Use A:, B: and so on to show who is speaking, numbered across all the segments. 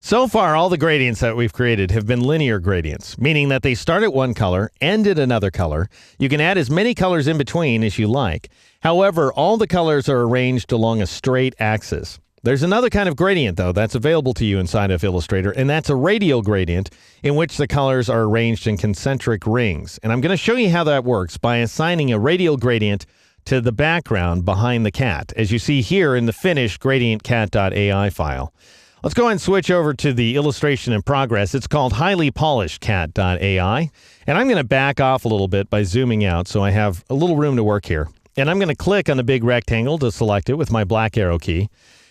A: So far, all the gradients that we've created have been linear gradients, meaning that they start at one color, end at another color. You can add as many colors in between as you like. However, all the colors are arranged along a straight axis. There's another kind of gradient, though, that's available to you inside of Illustrator, and that's a radial gradient in which the colors are arranged in concentric rings. And I'm going to show you how that works by assigning a radial gradient to the background behind the cat, as you see here in the finished gradientcat.ai file. Let's go ahead and switch over to the illustration in progress. It's called highly polished cat.ai. And I'm going to back off a little bit by zooming out so I have a little room to work here. And I'm going to click on the big rectangle to select it with my black arrow key.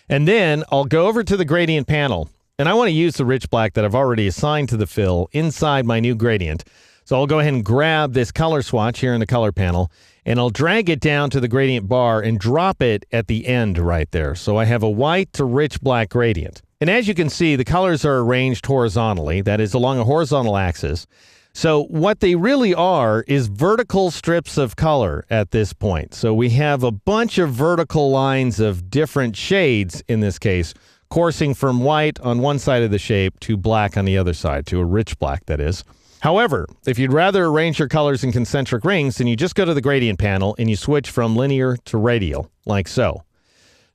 A: And then I'll go over to the gradient panel. And I want to use the rich black that I've already assigned to the fill inside my new gradient. So I'll go ahead and grab this color swatch here in the color panel, and I'll drag it down to the gradient bar and drop it at the end right there. So I have a white to rich black gradient. And as you can see, the colors are arranged horizontally, that is along a horizontal axis. So what they really are is vertical strips of color at this point. So we have a bunch of vertical lines of different shades in this case, coursing from white on one side of the shape to black on the other side, to a rich black that is. However, if you'd rather arrange your colors in concentric rings, then you just go to the gradient panel and you switch from linear to radial, like so.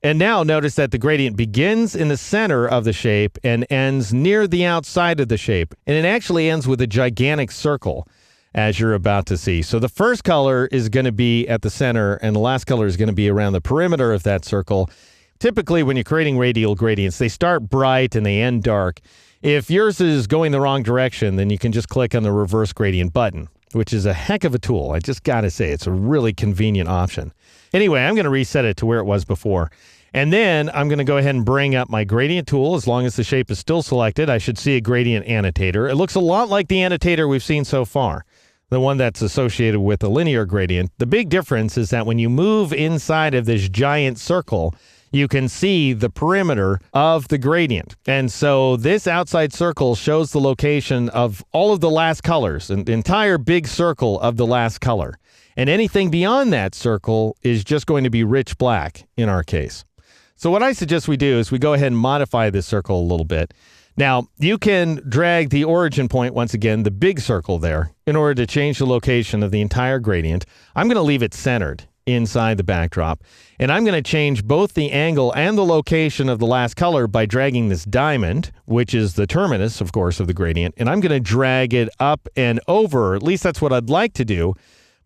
A: And now notice that the gradient begins in the center of the shape and ends near the outside of the shape. And it actually ends with a gigantic circle, as you're about to see. So the first color is going to be at the center, and the last color is going to be around the perimeter of that circle. Typically, when you're creating radial gradients, they start bright and they end dark. If yours is going the wrong direction, then you can just click on the reverse gradient button, which is a heck of a tool. I just got to say, it's a really convenient option. Anyway, I'm going to reset it to where it was before. And then I'm going to go ahead and bring up my gradient tool. As long as the shape is still selected, I should see a gradient annotator. It looks a lot like the annotator we've seen so far, the one that's associated with a linear gradient. The big difference is that when you move inside of this giant circle, you can see the perimeter of the gradient. And so this outside circle shows the location of all of the last colors, an entire big circle of the last color. And anything beyond that circle is just going to be rich black in our case. So what I suggest we do is we go ahead and modify this circle a little bit. Now, you can drag the origin point, once again, the big circle there, in order to change the location of the entire gradient. I'm going to leave it centered inside the backdrop. And I'm going to change both the angle and the location of the last color by dragging this diamond, which is the terminus, of course, of the gradient. And I'm going to drag it up and over. At least that's what I'd like to do.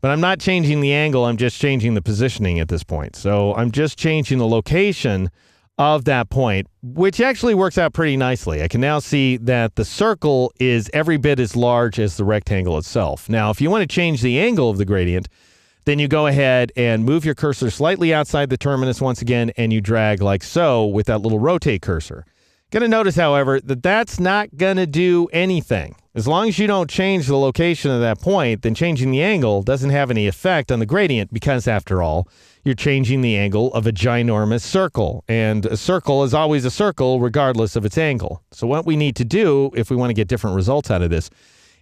A: But I'm not changing the angle, I'm just changing the positioning at this point. So I'm just changing the location of that point, which actually works out pretty nicely. I can now see that the circle is every bit as large as the rectangle itself. Now, if you want to change the angle of the gradient, then you go ahead and move your cursor slightly outside the terminus once again, and you drag like so with that little rotate cursor. Going to notice, however, that that's not going to do anything. As long as you don't change the location of that point, then changing the angle doesn't have any effect on the gradient because, after all, you're changing the angle of a ginormous circle. And a circle is always a circle regardless of its angle. So what we need to do, if we want to get different results out of this,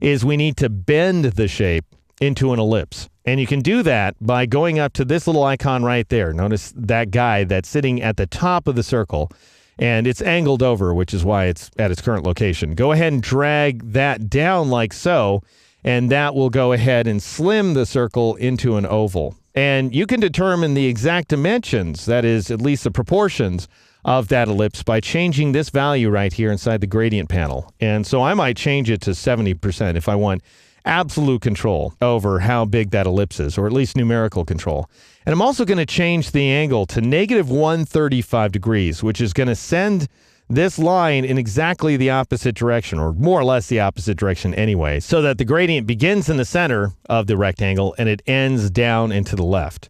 A: is we need to bend the shape into an ellipse. And you can do that by going up to this little icon right there. Notice that guy that's sitting at the top of the circle. And it's angled over, which is why it's at its current location. Go ahead and drag that down like so, and that will go ahead and slim the circle into an oval. And you can determine the exact dimensions, that is, at least the proportions of that ellipse, by changing this value right here inside the gradient panel. And so I might change it to 70% if I want absolute control over how big that ellipse is, or at least numerical control. And I'm also going to change the angle to negative 135 degrees, which is going to send this line in exactly the opposite direction, or more or less the opposite direction anyway, so that the gradient begins in the center of the rectangle and it ends down and to the left.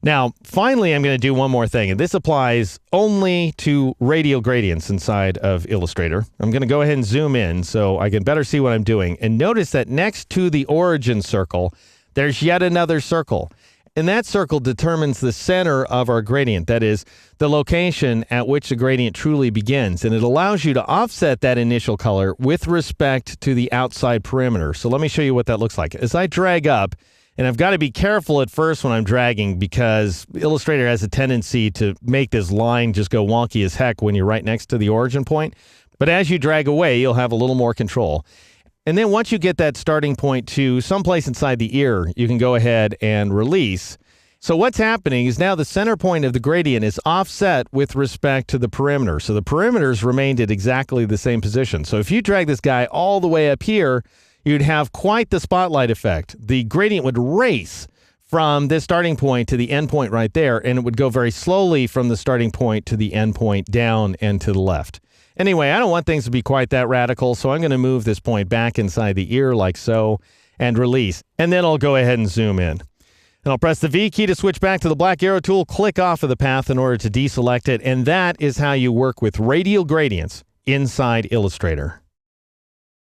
A: Now, finally, I'm going to do one more thing, and this applies only to radial gradients inside of Illustrator. I'm going to go ahead and zoom in so I can better see what I'm doing. And notice that next to the origin circle, there's yet another circle. And that circle determines the center of our gradient, that is, the location at which the gradient truly begins. And it allows you to offset that initial color with respect to the outside perimeter. So let me show you what that looks like. As I drag up, and I've got to be careful at first when I'm dragging because Illustrator has a tendency to make this line just go wonky as heck when you're right next to the origin point. But as you drag away, you'll have a little more control. And then once you get that starting point to someplace inside the ear, you can go ahead and release. So what's happening is now the center point of the gradient is offset with respect to the perimeter. So the perimeter's remained at exactly the same position. So if you drag this guy all the way up here, you'd have quite the spotlight effect. The gradient would race from this starting point to the end point right there, and it would go very slowly from the starting point to the end point down and to the left. Anyway, I don't want things to be quite that radical, so I'm going to move this point back inside the ear like so and release. And then I'll go ahead and zoom in. And I'll press the V key to switch back to the black arrow tool, click off of the path in order to deselect it, and that is how you work with radial gradients inside Illustrator.